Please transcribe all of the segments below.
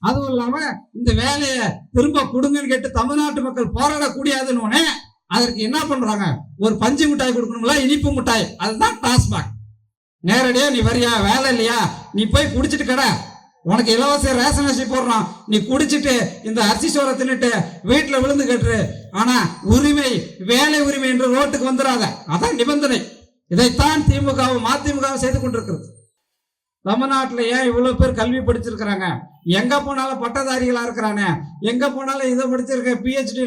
அதுவும் இல்லாம இந்த வேலையை திரும்ப கொடுங்கன்னு கேட்டு தமிழ்நாட்டு மக்கள் போராடக்கூடியாதுன்னு அதற்கு என்ன பண்றாங்க, ஒரு பஞ்சு மிட்டாய் கொடுக்கணும்ல, இனிப்பு மிட்டாய், அதுதான் டாஸ்மாக். நேரடியா நீ வரியா, வேலை இல்லையா, நீ போய் குடிச்சிட்டு கடை, உனக்கு இலவச ரேஷன் அரிசி போடுறான், நீ குடிச்சிட்டு இந்த அரிசி சோறை தின்னுட்டு வீட்டுல விழுந்து கட்டுரு. ஆனா உரிமை, வேலை உரிமை என்று ரோட்டுக்கு வந்துடாத, அதான் நிபந்தனை. இதைத்தான் திமுகவும் அதிமுகவும் செய்து கொண்டிருக்கிறது. தமிழ்நாட்டில் ஏன் இவ்வளவு பேர் கல்வி படிச்சிருக்கிறாங்க, எங்க போனாலும் பட்டதாரிகளா இருக்கிறானே, எங்க போனாலும் இதை படிச்சிருக்க PhD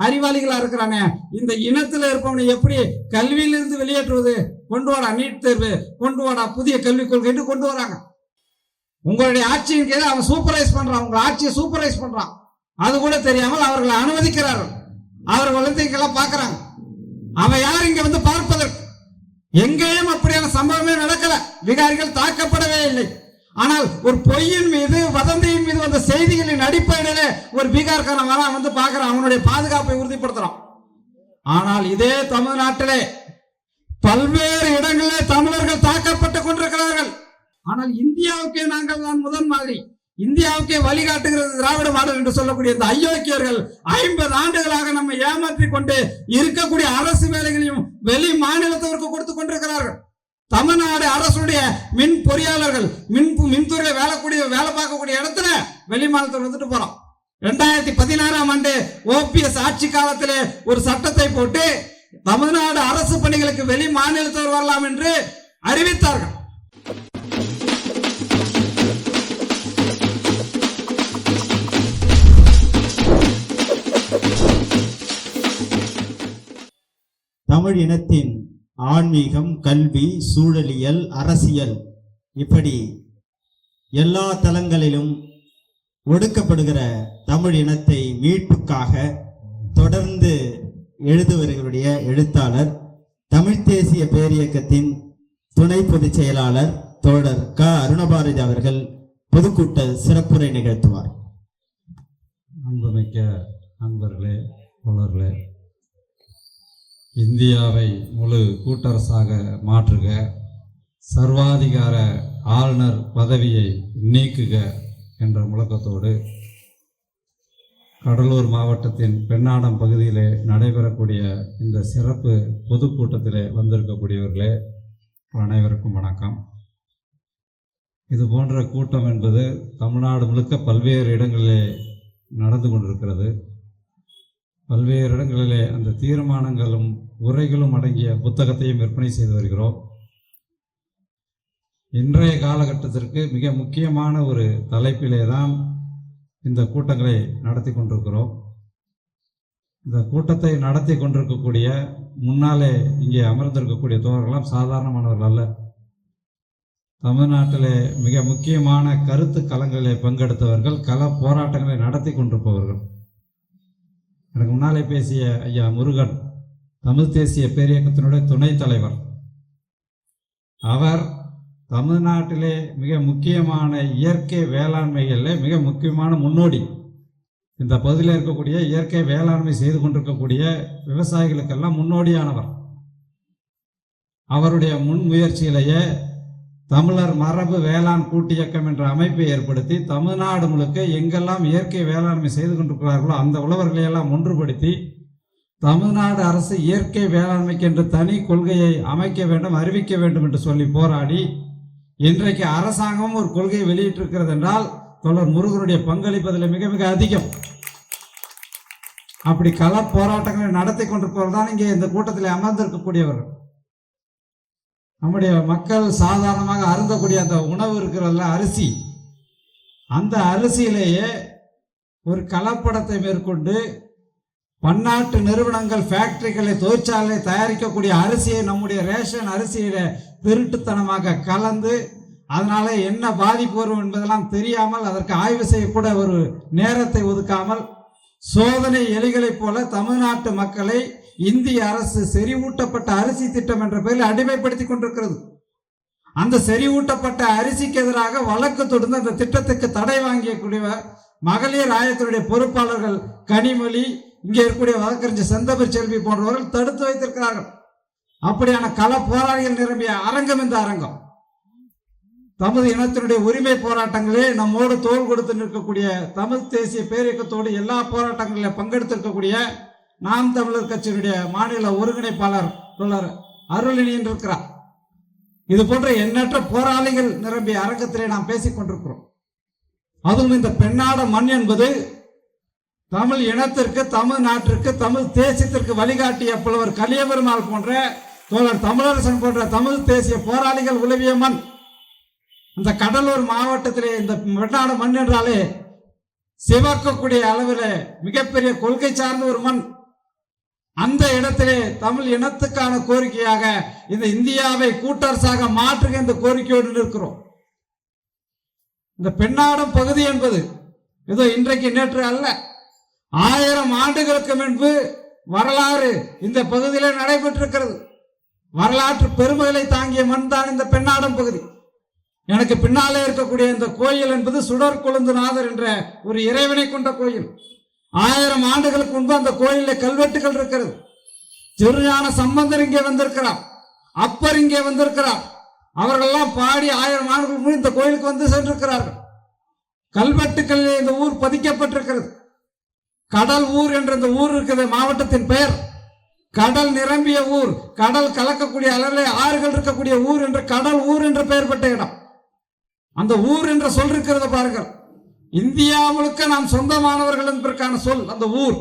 அறிவாளிகளா இருக்கிறானே, இந்த இனத்துல இருப்பவனை எப்படி கல்வியிலிருந்து வெளியேற்றுவது? கொண்டு வாடா நீட் தேர்வு, கொண்டு வாடா புதிய கல்விக் கொள்கை கொண்டு வராங்க. உங்களுடைய ஆட்சியின் கீழே அவன் சூப்பர்வைஸ் பண்றான், உங்க ஆட்சியை சூப்பர்வைஸ் பண்றான். அது கூட தெரியாமல் அவர்களை அனுமதிக்கிறார்கள். அவர்கள் குழந்தைக்கெல்லாம் பார்க்கிறாங்க. அவன் யார் இங்க வந்து பார்ப்பதற்கு? எங்கேயும் அப்படியான சம்பவமே நடக்கல, விகாரிகள் தாக்கப்படவே இல்லை. ஆனால் ஒரு பொய்யின் மீது, வதந்தியின் மீது வந்த செய்திகளின் அடிப்படையிலே ஒரு பீகார்காரன் வரான், வந்து பார்க்கிறான், அவனுடைய பாதுகாப்பை உறுதிப்படுத்துறான். ஆனால் இதே தமிழ்நாட்டிலே பல்வேறு இடங்களிலே தமிழர்கள் தாக்கப்பட்டுக் கொண்டிருக்கிறார்கள். ஆனால் இந்தியாவுக்கே நாங்கள் தான் முதன் மாதிரி, இந்தியாவுக்கே வழிகாட்டுகிறது திராவிட மாடல் என்று சொல்லக்கூடிய இந்த அயோக்கியர்கள் 50 ஆண்டுகளாக நம்ம ஏமாற்றிக் கொண்டு இருக்கக்கூடிய அரசு வேலைகளையும் வெளி மாநிலத்திற்கு கொடுத்துக் கொண்டிருக்கிறார்கள். தமிழ்நாடு அரசுடைய மின் பொறியாளர்கள் மின்துறையில வேலை பார்க்கக்கூடிய இடத்துல வெளி மாநிலத்தில் வந்துட்டு போறோம். 2016ஆம் ஆண்டு OPS ஆட்சி காலத்திலே ஒரு சட்டத்தை போட்டு தமிழ்நாடு அரசு பணிகளுக்கு வெளி மாநிலத்தவர் வரலாம் என்று அறிவித்தார்கள். தமிழ் இனத்தின் ஆன்மீகம், கல்வி, சூழலியல், அரசியல், இப்படி எல்லா தளங்களிலும் ஒடுக்கப்படுகிற தமிழ் இனத்தை மீட்புக்காக தொடர்ந்து எழுதுவர்களுடைய எழுத்தாளர், தமிழ் தேசிய பேரியக்கத்தின் துணை பொதுச் செயலாளர் தோழர் க. அருணபாரதி அவர்கள் பொதுக்கூட்ட சிறப்புரை நிகழ்த்துவார். அன்புமிக்க நண்பர்களே, தோழர்களே, இந்தியாவை முழு கூட்டரசாக மாற்றுக, சர்வாதிகார ஆளுநர் பதவியை நீக்குக என்ற முழக்கத்தோடு கடலூர் மாவட்டத்தின் பெண்ணாடம் பகுதியிலே நடைபெறக்கூடிய இந்த சிறப்பு பொதுக்கூட்டத்திலே வந்திருக்கக்கூடியவர்களே, அனைவருக்கும் வணக்கம். இது போன்ற கூட்டம் என்பது தமிழ்நாடு முழுக்க பல்வேறு இடங்களிலே நடந்து கொண்டிருக்கிறது. பல்வேறு இடங்களிலே அந்த தீர்மானங்களும் உரைகளும் அடங்கிய புத்தகத்தையும் விற்பனை செய்து வருகிறோம். இன்றைய காலகட்டத்திற்கு மிக முக்கியமான ஒரு தலைப்பிலே தான் இந்த கூட்டங்களை நடத்தி கொண்டிருக்கிறோம். இந்த கூட்டத்தை நடத்தி கொண்டிருக்கக்கூடிய முன்னாலே இங்கே அமர்ந்திருக்கக்கூடிய தோழர்களாம் சாதாரணமானவர்கள் அல்ல. தமிழ்நாட்டிலே மிக முக்கியமான கருத்து களங்களிலே பங்கெடுத்தவர்கள், கள போராட்டங்களை நடத்தி கொண்டிருப்பவர்கள். எனக்கு முன்னாலே பேசிய ஐயா முருகன் தமிழ் தேசிய பேரியக்கத்தினுடைய துணைத் தலைவர். அவர் தமிழ்நாட்டிலே மிக முக்கியமான இயற்கை வேளாண்மைகளில் மிக முக்கியமான முன்னோடி. இந்த பகுதியில் இருக்கக்கூடிய இயற்கை வேளாண்மை செய்து கொண்டிருக்கக்கூடிய விவசாயிகளுக்கெல்லாம் முன்னோடியானவர். அவருடைய முன்முயற்சியிலேயே தமிழர் மரபு வேளாண் கூட்டியக்கம் என்ற அமைப்பை ஏற்படுத்தி தமிழ்நாடு முழுக்க எங்கெல்லாம் இயற்கை வேளாண்மை செய்து கொண்டிருக்கிறார்களோ அந்த உழவர்களையெல்லாம் ஒன்றுபடுத்தி தமிழ்நாடு அரசு இயற்கை வேளாண்மைக்கு என்று தனி கொள்கையை அமைக்க வேண்டும், அறிவிக்க வேண்டும் என்று சொல்லி போராடி இன்றைக்கு அரசாங்கமும் ஒரு கொள்கையை வெளியிட்டிருக்கிறது என்றால் தோழர் முருகனுடைய பங்களிப்பதில் மிக மிக அதிகம். அப்படி கள போராட்டங்களை நடத்தி கொண்டிருப்பவர்கள் தான் இங்கே இந்த கூட்டத்தில் அமர்ந்திருக்கக்கூடியவர்கள். நம்முடைய மக்கள் சாதாரணமாக அருந்தக்கூடிய அந்த உணவு இருக்கிறதுல அரிசி, அந்த அரிசியிலேயே ஒரு கலப்படத்தை மேற்கொண்டு பன்னாட்டு நிறுவனங்கள், ஃபேக்டரிகளை, தொழிற்சாலை தயாரிக்கக்கூடிய அரிசியை நம்முடைய ரேஷன் அரிசியில திருட்டுத்தனமாக கலந்து அதனால என்ன பாதிப்பு வரும் என்பதெல்லாம் தெரியாமல் அதற்கு ஆய்வு செய்யக்கூட ஒரு நேரத்தை ஒதுக்காமல் சோதனை எலிகளைப் போல தமிழ்நாட்டு மக்களை இந்திய அரசு செறிவூட்டப்பட்ட அரிசி திட்டம் என்ற பெயரில் அடிமைப்படுத்தி கொண்டிருக்கிறது. அந்த செறிவூட்டப்பட்ட அரிசிக்கு எதிராக வழக்கு தொடர்ந்து அந்த திட்டத்துக்கு தடை வாங்கியக்கூடிய மகளிர் ஆயத்தினுடைய பொறுப்பாளர்கள் கனிமொழி, இங்கே இருக்கக்கூடிய வழக்கறிஞர் செந்தமிழ் செல்வி போன்றவர்கள் தடுத்து வைத்திருக்கிறார்கள். அப்படியான கள போராளிகள் நிரம்பிய அரங்கம் இந்த அரங்கம். நமது இனத்தினுடைய உரிமை போராட்டங்களே நம்மோடு தோள் கொடுத்து நிற்கக்கூடிய தமிழ் தேசிய பேரியக்கத்தோடு எல்லா போராட்டங்களில் பங்கெடுத்திருக்கக்கூடிய நாம் தமிழர் கட்சியினுடைய மாநில ஒருங்கிணைப்பாளர் தோழர் அருளினியன் இருக்கிறார். இது போன்ற எண்ணற்ற போராளிகள் நிரம்பிய அரங்கத்திலே நாம் பேசிக் கொண்டிருக்கிறோம். அதுவும் இந்த பெண்ணாட மண் என்பது தமிழ் இனத்திற்கு, தமிழ் நாட்டிற்கு, தமிழ் தேசியத்திற்கு வழிகாட்டிய புலவர் கலியபெருமாள் போன்ற, தோழர் தமிழரசன் போன்ற தமிழ் தேசிய போராளிகள் உலவிய மண். இந்த கடலூர் மாவட்டத்திலே இந்த பெண்ணாட மண் என்றாலே சிவக்கக்கூடிய அளவில் மிகப்பெரிய கொள்கை சார்ந்த ஒரு மண். அந்த இடத்திலே தமிழ் இனத்துக்கான கோரிக்கையாக இந்த இந்தியாவை கூட்டரசாக மாற்றுக இந்த கோரிக்கையோடு நிற்கிறோம். இந்த பெண்ணாடம் பகுதி என்பது ஏதோ இன்றைக்கு நேற்று அல்ல, 1000 ஆண்டுகளுக்கு முன்பு வரலாறு இந்த பகுதியிலே நடைபெற்றிருக்கிறது. வரலாற்று பெருமைகளை தாங்கிய மண் தான் இந்த பெண்ணாடம் பகுதி. எனக்கு பின்னாலே இருக்கக்கூடிய இந்த கோயில் என்பது சுடர் கொழுந்துநாதர் என்ற ஒரு இறைவனை கொண்ட கோயில். 1000 ஆண்டுகளுக்கு முன்பு அந்த கோயிலில் கல்வெட்டுகள் இருக்கிறது. திருஞான சம்பந்தர் இங்கே வந்திருக்கிறார், அப்பர் இங்கே வந்திருக்கிறார். அவர்களெல்லாம் பாடி 1000 ஆண்டுகளுக்கு முன்பு இந்த கோயிலுக்கு வந்து சென்றிருக்கிறார்கள். கல்வெட்டுக்களில் இந்த ஊர் பதிக்கப்பட்டிருக்கிறது. கடல் ஊர் என்ற இந்த ஊர் இருக்கிறது, மாவட்டத்தின் பெயர். கடல் நிரம்பிய ஊர், கடல் கலக்கக்கூடிய அளவில் ஆறுகள் இருக்கக்கூடிய ஊர் என்று கடல் ஊர் என்று பெயர் பெற்ற இடம். அந்த ஊர் என்ற சொல் இருக்கிறது பாருங்கள். இந்தியா முழுக்க நாம் சொந்தமானவர்கள் என்பதற்கான சொல் அந்த ஊர்.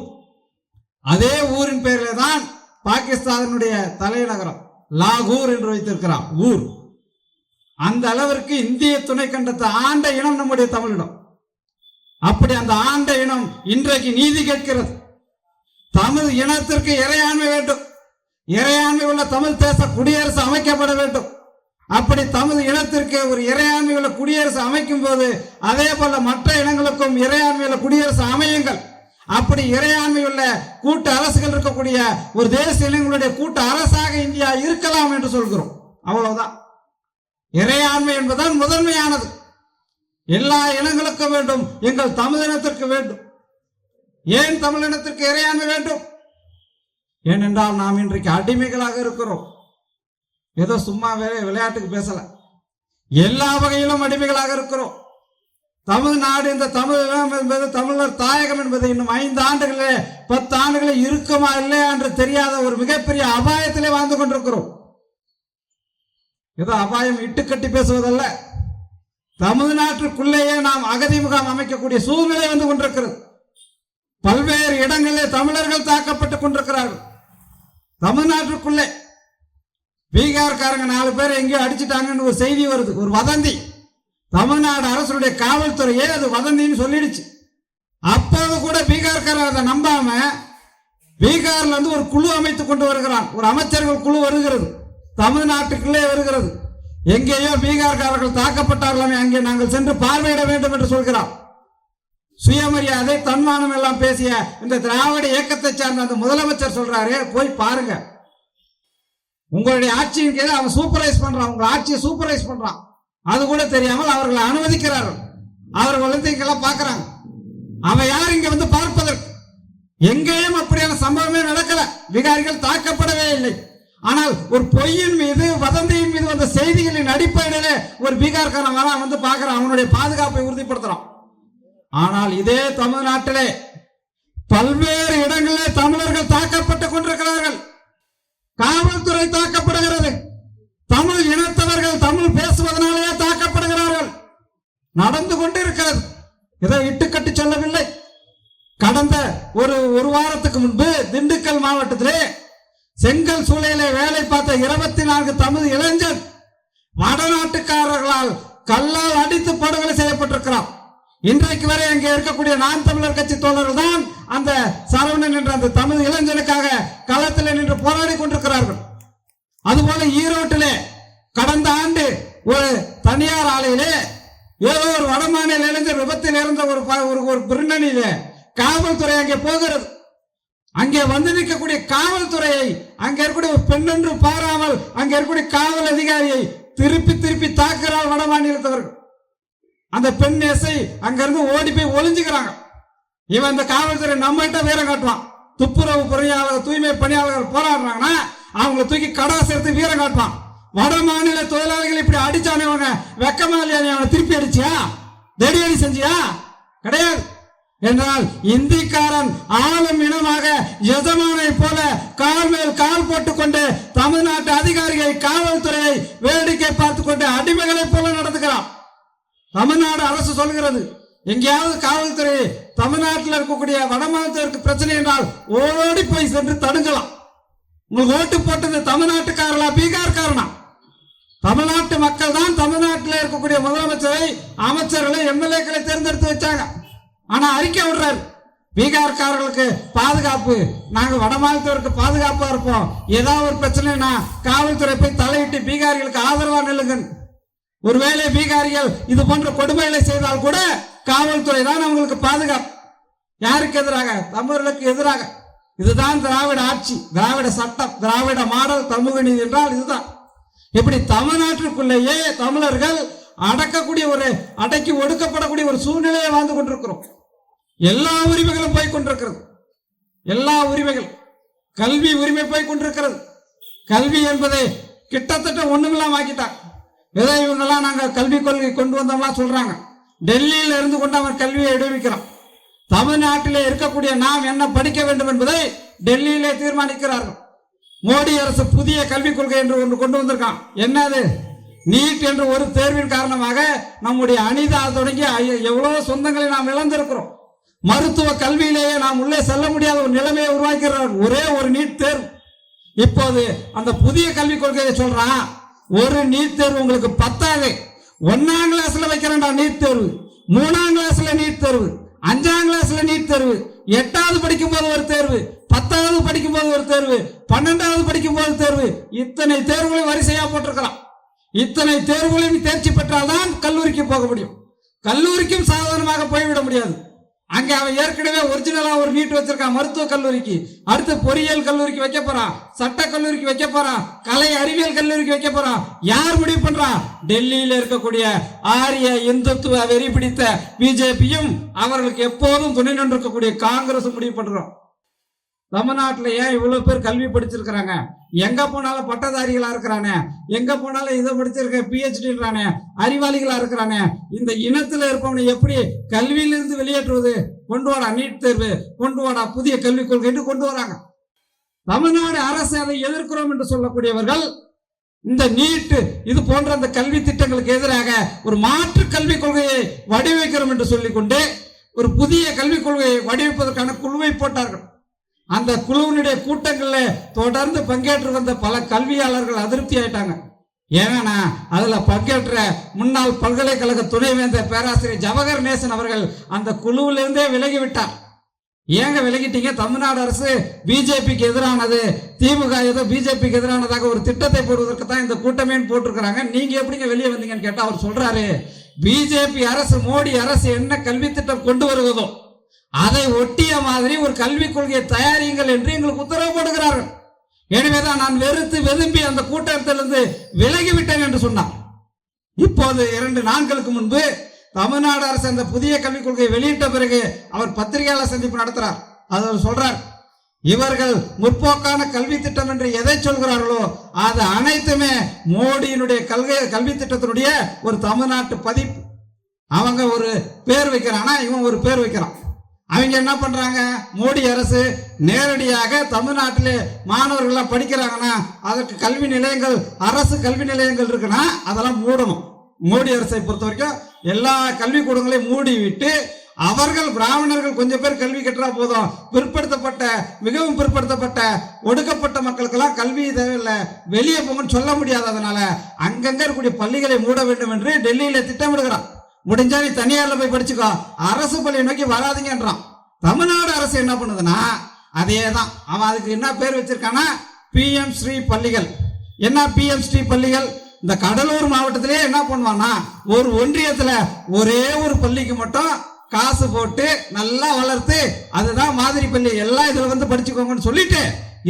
அதே ஊரின் பெயரிலே தான் பாகிஸ்தானுடைய தலைநகரம் லாகூர் என்று வைத்திருக்கிறார் ஊர். அந்த அளவிற்கு இந்திய துணை கண்டத்தை ஆண்ட இனம் நம்முடைய தமிழிடம். அப்படி அந்த ஆண்ட இனம் இன்றைக்கு நீதி கேட்கிறது. தமிழ் இனத்திற்கு இறையாண்மை வேண்டும், இறையாண்மை உள்ள தமிழ் தேச குடியரசு அமைக்கப்பட வேண்டும். அப்படி தமிழ் இனத்திற்கு ஒரு இறையாண்மை உள்ள குடியரசு அமைக்கும் போது அதே போல மற்ற இனங்களுக்கும் இறையாண்மை உள்ள குடியரசு அமையுங்கள். அப்படி இறையாண்மை உள்ள கூட்டு அரசுகள் இருக்கக்கூடிய ஒரு தேசிய இனங்களுடைய கூட்டு அரசாக இந்தியா இருக்கலாம் என்று சொல்கிறோம். அவ்வளவுதான். இறையாண்மை என்பதுதான் முதன்மையானது. எல்லா இனங்களுக்கும் வேண்டும், எங்கள் தமிழ் இனத்திற்கு வேண்டும். ஏன் தமிழ் இனத்திற்கு இறையாண்மை வேண்டும்? ஏனென்றால் நாம் இன்றைக்கு அடிமைகளாக இருக்கிறோம். ஏதோ சும்மா விளையாட்டுக்கு பேசல, எல்லா வகையிலும் அடிமைகளாக இருக்கிறோம். தமிழ்நாடு, இந்த தமிழகம் என்பது தமிழர் தாயகம் என்பது இன்னும் 5 ஆண்டுகளே 10 ஆண்டுகளே இருக்குமா இல்லையா என்று தெரியாத ஒரு மிகப்பெரிய அபாயத்திலே வாழ்ந்து கொண்டிருக்கிறோம். ஏதோ அபாயம் இட்டுக்கட்டி பேசுவதல்ல, தமிழ்நாட்டிற்குள்ளேயே நாம் அகதி முகாம் அமைக்கக்கூடிய சூழ்நிலை வந்து கொண்டிருக்கிறது. பல்வேறு இடங்களிலே தமிழர்கள் தாக்கப்பட்டுக் கொண்டிருக்கிறார்கள். தமிழ்நாட்டிற்குள்ளே பீகார்காரங்க 4 பேர் எங்கேயோ அடிச்சுட்டாங்கன்னு ஒரு செய்தி வருது, ஒரு வதந்தி. தமிழ்நாடு அரசுடைய காவல்துறையே அது வதந்தின்னு சொல்லிடுச்சு. அப்போது கூட பீகார்காரர் அதை நம்பாம பீகார்ல இருந்து ஒரு குழு அமைத்துக் கொண்டு வருகிறான். ஒரு அமைச்சர்கள் குழு வருகிறது, தமிழ்நாட்டுக்குள்ளே வருகிறது. எங்கேயோ பீகார்காரர்கள் தாக்கப்பட்டார்களாமே, அங்கே நாங்கள் சென்று பார்வையிட வேண்டும் என்று சொல்கிறார். சுயமரியாதை தன்மானம் எல்லாம் பேசிய இந்த திராவிட இயக்கத்தை சார்ந்த அந்த முதலமைச்சர் சொல்றாரு, போய் பாருங்க, உங்களுடைய ஆட்சியின் கீழே அவன் சூப்பர்வைஸ் பண்றான், உங்க ஆட்சியை சூப்பர்வைஸ் பண்றான். அது கூட தெரியாமல் அவர்களை அனுமதிக்கிறார்கள். அவர்கள் வந்து இங்கெல்லாம் பார்க்கிறாங்க. அவன் யார் இங்க வந்து பார்ப்பதற்கு? எங்கேயும் அப்படியான சம்பவமே நடக்கல, பீகாரிகள் தாக்கப்படவே இல்லை. ஆனால் ஒரு பொய்யின் மீது, வதந்தியின் மீது வந்த செய்திகளின் அடிப்படையிலே ஒரு பீகார்காரன் வரான், வந்து பார்க்கிறான், அவனுடைய பாதுகாப்பை உறுதிப்படுத்துறான். ஆனால் இதே தமிழ்நாட்டிலே பல்வேறு இடங்களிலே தமிழர்கள் தாக்கப்பட்டுக் கொண்டிருக்கிறார்கள். காவல்துறை தாக்கப்படுகிறது. தமிழ் இனத்தவர்கள் தமிழ் பேசுவதனாலேயே தாக்கப்படுகிறார்கள். நடந்து கொண்டிருக்கிறது. இதை இட்டுக்கட்டி சொல்லவில்லை. கடந்த ஒரு வாரத்துக்கு முன்பு திண்டுக்கல் மாவட்டத்திலே செங்கல் சூளையிலே வேலை பார்த்த 24 தமிழ் இளைஞர் வடநாட்டுக்காரர்களால் கல்லால் அடித்து படுகொலை செய்யப்பட்டிருக்கிறார். இன்றைக்கு வரை அங்கே இருக்கக்கூடிய நாம் தமிழர் கட்சி தோழர்கள் தான் அந்த சரவணன் என்ற அந்த தமிழ் இளைஞனுக்காக களத்தில் நின்று போராடி கொண்டிருக்கிறார்கள். அதுபோல ஈரோட்டிலே கடந்த ஆண்டு ஒரு தனியார் ஆலையிலே ஏதோ ஒரு வடமாநில இளைஞர் விபத்தில் இறந்த ஒரு பின்னணியிலே காவல்துறை அங்கே போகிறது. அங்கே வந்து நிற்கக்கூடிய காவல்துறையை, அங்கே இருக்கக்கூடிய ஒரு பெண் என்று பாராமல் அங்கே இருக்கக்கூடிய காவல் அதிகாரியை திருப்பி திருப்பி தாக்குகிறார் வட மாநிலத்தவர்கள். அந்த பெண் எஸ்ஐ அங்கிருந்து ஓடி போய் ஒளிஞ்சுக்கிறாங்க. இவன் இந்த காவல்துறை நம்மகிட்ட வீரம் காட்டுவான். துப்புரவு பணியாளர்கள், தூய்மை பணியாளர்கள் போராடுறாங்கன்னா அவங்களை தூக்கி கடா சேர்த்து வீரம் காட்டுவான். வட மாநில தொழிலாளிகள் இப்படி அடிச்சானவங்க வெக்கமா இல்லையா? நீ அவனை திருப்பி அடிச்சியா? தடியடி செஞ்சியா? கிடையாது. என்றால் இந்திக்காரன் ஆளும் இனமாக எஜமானை போல கால் மேல் கால் போட்டுக்கொண்டு தமிழ்நாட்டு அதிகாரிகளை, காவல்துறையை வேடிக்கை பார்த்து கொண்டு அடிமைகளை போல நடந்துக்கிறான். தமிழ்நாடு அரசு சொல்கிறது, எங்கேயாவது காவல்துறை தமிழ்நாட்டில் இருக்கக்கூடிய வடமாநிலத்திற்கு பிரச்சனை என்றால் ஓடி போய் சென்று தடுக்கலாம். உங்களுக்கு ஓட்டு போட்டது தமிழ்நாட்டுக்காரர்களா, பீகார்காரனா? தமிழ்நாட்டு மக்கள் தான் தமிழ்நாட்டில் இருக்கக்கூடிய முதலமைச்சரை, அமைச்சர்களை, எம்எல்ஏக்களை தேர்ந்தெடுத்து வச்சாங்க. ஆனா அறிக்கை விடுறாரு, பீகார்காரர்களுக்கு பாதுகாப்பு, நாங்க வடமாநிலத்திற்கு பாதுகாப்பா இருப்போம், ஏதாவது ஒரு பிரச்சனைனா காவல்துறை போய் தலையிட்டு பீகாரிகளுக்கு ஆதரவா நில்லுங்க. ஒருவேளை பீகாரிகள் இது போன்ற கொடுமைகளை செய்தால் கூட காவல்துறை தான் அவங்களுக்கு பாதுகாப்பு. யாருக்கு எதிராக? தமிழர்களுக்கு எதிராக. இதுதான் திராவிட ஆட்சி, திராவிட சட்டம், திராவிட மாடல், சமூக நீதி என்றால் இதுதான். இப்படி தமிழ்நாட்டிற்குள்ளேயே தமிழர்கள் அடக்கி ஒடுக்கப்படக்கூடிய ஒரு சூழ்நிலையை வாழ்ந்து கொண்டிருக்கிறோம். எல்லா உரிமைகளும் போய் கொண்டிருக்கிறது. எல்லா உரிமைகள், கல்வி உரிமை போய் கொண்டிருக்கிறது. கல்வி என்பதை கிட்டத்தட்ட ஒண்ணுமில்லாம ஆக்கிட்டாங்க. ஏதோ இவங்கெல்லாம் நாங்க கல்விக் கொள்கை கொண்டு வந்தோம்லாம் சொல்றாங்க. டெல்லியில் இருந்து கொண்டு அவன் கல்வியை விடுவிக்கிறான். தமிழ்நாட்டிலே இருக்கக்கூடிய நாம் என்ன படிக்க வேண்டும் என்பதை டெல்லியிலே தீர்மானிக்கிறார்கள். மோடி அரசு புதிய கல்விக் கொள்கை என்று ஒன்று கொண்டு வந்திருக்கான். என்னது? நீட் என்ற ஒரு தேர்வின் காரணமாக நம்முடைய அனிதா தொடங்கி எவ்வளவு சொந்தங்களை நாம் இழந்திருக்கிறோம். மருத்துவ கல்வியிலேயே நாம் உள்ளே செல்ல முடியாத ஒரு நிலைமையை உருவாக்கிறார் ஒரே ஒரு நீட் தேர்வு. இப்போது அந்த புதிய கல்விக் கொள்கையை சொல்றான், ஒரு நீட் தேர்வு உங்களுக்கு பத்தாது. 1ஆம் கிளாஸ்ல வைக்கிறேன்டா நீட் தேர்வு, 3ஆம் கிளாஸ்ல நீட் தேர்வு, 5ஆம் கிளாஸ்ல நீட் தேர்வு, 8வது படிக்கும் போது ஒரு தேர்வு, 10வது படிக்கும் போது ஒரு தேர்வு, 12வது படிக்கும் போது தேர்வு. இத்தனை தேர்வுகளை வரிசையா போட்டிருக்கிறான். இத்தனை தேர்வுகளையும் தேர்ச்சி பெற்றால்தான் கல்லூரிக்கு போக முடியும். கல்லூரிக்கும் சாதாரணமாக போய்விட முடியாது. அங்கே அவன் ஏற்கனவே ஒரிஜினலா ஒரு நீட் வச்சிருக்கான் மருத்துவ கல்லூரிக்கு. அடுத்து பொறியியல் கல்லூரிக்கு வைக்க போறான், சட்ட கல்லூரிக்கு வைக்க போறான், கலை அறிவியல் கல்லூரிக்கு வைக்க போறான். யார் முடிவு பண்றா? டெல்லியில் இருக்கக்கூடிய ஆரிய இந்துத்துவ வெறி பிடித்த பிஜேபியும் அவர்களுக்கு எப்போதும் துணை நின்றிருக்கக்கூடிய காங்கிரஸ் முடிவு பண்றோம். தமிழ்நாட்டில் ஏன் இவ்வளவு பேர் கல்வி படிச்சிருக்கிறாங்க? எங்க போனாலும் பட்டதாரிகளா இருக்கிறானே, எங்க போனாலும் இதை படிச்சிருக்க PhD அறிவாளிகளா இருக்கிறானே. இந்த இனத்துல இருப்பவனை எப்படி கல்வியிலிருந்து வெளியேற்றுவது? கொண்டு வாடா நீட் தேர்வு, கொண்டு வாடா புதிய கல்விக் கொள்கை என்று கொண்டு வராங்க. தமிழ்நாடு அரசு அதை எதிர்க்கிறோம் என்று சொல்லக்கூடியவர்கள் இந்த நீட் இது போன்ற அந்த கல்வி திட்டங்களுக்கு எதிராக ஒரு மாற்று கல்விக் கொள்கையை வடிவமைக்கிறோம் என்று சொல்லிக்கொண்டு ஒரு புதிய கல்விக் கொள்கையை வடிவமைப்பதற்கான குழுவை போட்டார்கள். அந்த குழுவினுடைய கூட்டங்களில் தொடர்ந்து பங்கேற்று வந்த பல கல்வியாளர்கள் அதிருப்தி ஆயிட்டாங்க. ஏன்னா அதுல பங்கேற்ற முன்னாள் பல்கலைக்கழக துணைவேந்தர் பேராசிரியர் ஜவஹர் நேசன் அவர்கள் அந்த குழுவிலிருந்தே விலகிவிட்டார். ஏங்க விலகிட்டீங்க? தமிழ்நாடு அரசு பிஜேபிக்கு எதிரானது, திமுக ஏதோ பிஜேபிக்கு எதிரானதாக ஒரு திட்டத்தை போடுவதற்கு தான் இந்த கூட்டமே போட்டிருக்கிறாங்க, நீங்க எப்படிங்க வெளியே வந்தீங்கன்னு கேட்டா அவர் சொல்றாரு, பிஜேபி அரசு, மோடி அரசு என்ன கல்வி திட்டம் கொண்டு வருவதோ அதை ஒட்டிய மாதிரி ஒரு கல்விக் கொள்கையை தயாரியுங்கள் என்று எங்களுக்கு உத்தரவு போடுகிறார்கள். எனவேதான் நான் வெறுத்து வெதும்பி அந்த கூட்டத்திலிருந்து விலகிவிட்டேன் என்று சொன்னார். இப்போது 2 நாட்களுக்கு முன்பு தமிழ்நாடு அரசு அந்த புதிய கல்விக் கொள்கையை வெளியிட்ட பிறகு அவர் பத்திரிகையாளர் சந்திப்பு நடத்துறார். அதில் சொல்றார், இவர்கள் முற்போக்கான கல்வி திட்டம் என்று எதை சொல்கிறார்களோ அது அனைத்துமே மோடியினுடைய கல்வி திட்டத்தினுடைய ஒரு தமிழ்நாட்டு பதிப்பு. அவங்க ஒரு பேர் வைக்கிறானா, இவன் ஒரு பேர் வைக்கிறான். அவங்க என்ன பண்றாங்க? மோடி அரசு நேரடியாக தமிழ்நாட்டிலே மாணவர்கள் படிக்கிறாங்கன்னா அதற்கு கல்வி நிலையங்கள், அரசு கல்வி நிலையங்கள் இருக்குன்னா அதெல்லாம் மூடணும். மோடி அரசை பொறுத்த வரைக்கும் எல்லா கல்விக்கூடங்களையும் மூடி விட்டு அவர்கள் பிராமணர்கள் கொஞ்சம் பேர் கல்வி கற்றா போதும், பிற்படுத்தப்பட்ட மிகவும் பிற்படுத்தப்பட்ட ஒடுக்கப்பட்ட மக்களுக்கெல்லாம் கல்வி தேவையில்லை, வெளியே போங்கன்னு சொல்ல முடியாது. அதனால அங்கங்க இருக்கக்கூடிய பள்ளிகளை மூட வேண்டும் என்று டெல்லியில திட்டமிடுகிறான். முடிஞ்சா நீ தனியார்ல போய் படிச்சுக்கோ, அரசு பள்ளியை நோக்கி வராதிங்கன்றான். தமிழ்நாடு அரசு என்ன பண்ணுதுன்னா அதே தான். அவன் அதுக்கு என்ன பேர் வச்சிருக்கானா, PM ஸ்ரீ பள்ளிகள். என்ன PM ஸ்ரீ பள்ளிகள்? இந்த கடலூர் மாவட்டத்திலே என்ன பண்ணுவானா, ஒரு ஒன்றியத்துல ஒரே ஒரு பள்ளிக்கு மட்டும் காசு போட்டு நல்லா வளர்த்து அதுதான் மாதிரி பள்ளி, எல்லாம் இதுல வந்து படிச்சுக்கோங்கன்னு சொல்லிட்டு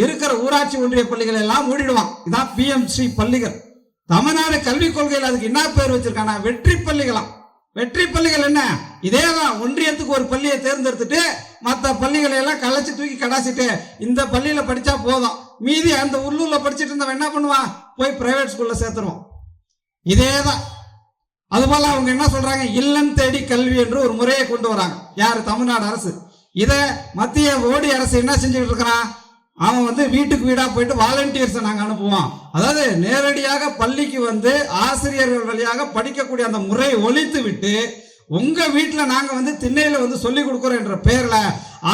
இருக்கிற ஊராட்சி ஒன்றிய பள்ளிகள் எல்லாம் மூடிடுவான். இதான் PM ஸ்ரீ பள்ளிகள். தமிழ்நாடு கல்விக் கொள்கையில் அதுக்கு என்ன பேர் வச்சிருக்கானா, வெற்றி பள்ளிகளாம். வெற்றி பள்ளிகள் என்ன? இதேதான், ஒன்றியத்துக்கு ஒரு பள்ளியை தேர்ந்தெடுத்துட்டு மற்ற பள்ளிகளை எல்லாம் கலைச்சு தூக்கி கடாசிட்டு இந்த பள்ளியில படிச்சா போதும், மீதி அந்த உள்ளூர்ல படிச்சுட்டு இருந்தவன் என்ன பண்ணுவான், போய் பிரைவேட் ஸ்கூல்ல சேர்த்துருவான். இதேதான் அதுபோல அவங்க என்ன சொல்றாங்க, இல்லம் தேடி கல்வி என்று ஒரு முறையை கொண்டு வராங்க. யாரு? தமிழ்நாடு அரசு. இத மத்திய மோடி அரசு என்ன செஞ்சுட்டு இருக்கிறான், அவன் வந்து வீட்டுக்கு வீடா போயிட்டு வாலண்டியர்ஸை நாங்க அனுப்புவோம், அதாவது நேரடியாக பள்ளிக்கு வந்து ஆசிரியர்கள் வழியாக படிக்கக்கூடிய அந்த முறையை ஒழித்து விட்டு உங்க வீட்டுல நாங்க வந்து திண்ணையில வந்து சொல்லி கொடுக்கிறோம் என்ற பெயர்ல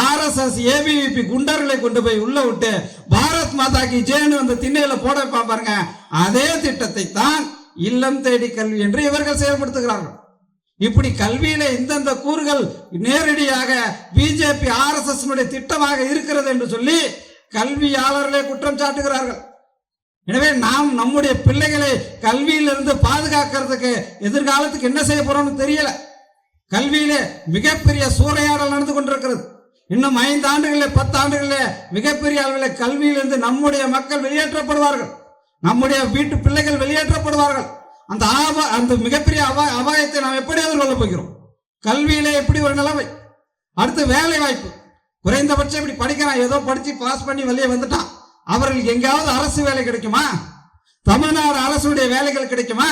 ஆர்எஸ்எஸ் ஏபிவிபி குண்டர்களை கொண்டு போய் உள்ள விட்டு பாரத் மாதா கி ஜெயன்னு வந்து திண்ணையில போட பாருங்க. அதே திட்டத்தை தான் இல்லம் தேடி கல்வி என்று இவர்கள் செயல்படுத்துகிறார்கள். இப்படி கல்வியில இந்தந்த கூறுகள் நேரடியாக பிஜேபி ஆர்எஸ்எஸ் திட்டமாக இருக்கிறது என்று சொல்லி கல்வியாளர்களே குற்றம் சாட்டுகிறார்கள். எனவே நாம் நம்முடைய பிள்ளைகளை கல்வியிலிருந்து பாதுகாக்கிறதுக்கு எதிர்காலத்துக்கு என்ன செய்ய போறோம்னு தெரியல. கல்வியிலே மிகப்பெரிய சூறையாடல் நடந்து கொண்டிருக்கிறது. இன்னும் 5 ஆண்டுகளில் 10 ஆண்டுகளில் மிகப்பெரிய அளவில் கல்வியிலிருந்து நம்முடைய மக்கள் வெளியேற்றப்படுவார்கள், நம்முடைய வீட்டு பிள்ளைகள் வெளியேற்றப்படுவார்கள். அந்த மிகப்பெரிய அபாயத்தை நாம் எப்படி எதிர்கொள்ள போகிறோம்? கல்வியிலே எப்படி ஒரு நிலைமை? அடுத்து வேலை வாய்ப்பு. குறைந்தபட்சம் இப்படி படிக்கிறான், ஏதோ படிச்சு பாஸ் பண்ணி வெளியே வந்துட்டான், அவர்களுக்கு எங்காவது அரசு வேலை கிடைக்குமா? தமிழ்நாடு அரசுடைய வேலைகள் கிடைக்குமா?